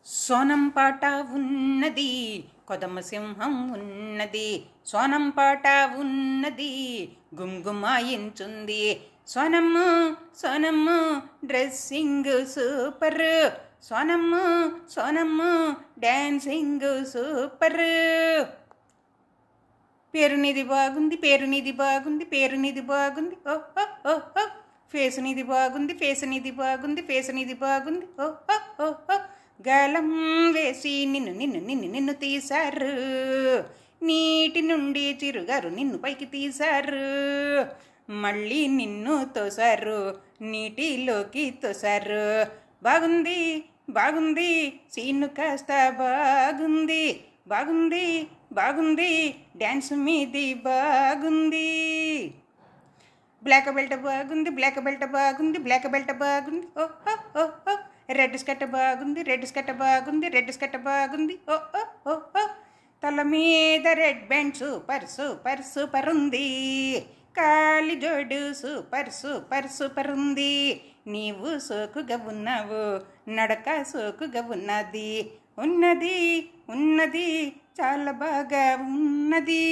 సోనం పాట ఉన్నది, కొదమ సింహం ఉన్నది. సోనం పాట ఉన్నది, గుంగుమాయించుంది. సోనమ్ము సోనమ్ము డ్రెస్సింగ్ సూపర్. సోనమ్ము సోనమ్ము డాన్సింగ్ సూపర్. పేరునిది బాగుంది, పేరునిది బాగుంది, పేరునిది బాగుంది. ఓహో ఓహో. ఫేసునిది బాగుంది, ఫేసునిది బాగుంది, ఫేసునిది బాగుంది. ఓహో ఓహో. గాలం వేసి నిన్ను నిన్ను నిన్ను నిన్ను తీశారు, నీటి నుండి చిరుగారు నిన్ను పైకి తీశారు. మళ్ళీ నిన్ను తోసారు, నీటిలోకి తోసారు. బాగుంది బాగుంది, సీను కాస్త బాగుంది. బాగుంది బాగుంది, డ్యాన్స్ మీది బాగుంది. బ్లాక్ బెల్ట్ బాగుంది, బ్లాక్ బెల్ట్ బాగుంది, బ్లాక్ బెల్ట్ బాగుంది. ఓహో ఓహో. రెడ్ స్కర్ట్ బాగుంది, రెడ్ స్కర్ట్ బాగుంది, రెడ్ స్కర్ట్ బాగుంది. ఓహో ఓహో. తల మీద red band super super super ఉంది. కాలి జోడు సూపర్ సూపర్ సూపర్ ఉంది. నీవు సోకుగా ఉన్నావు, నడక సోకుగా ఉన్నది. ఉన్నది ఉన్నది, చాలా బాగా ఉన్నది.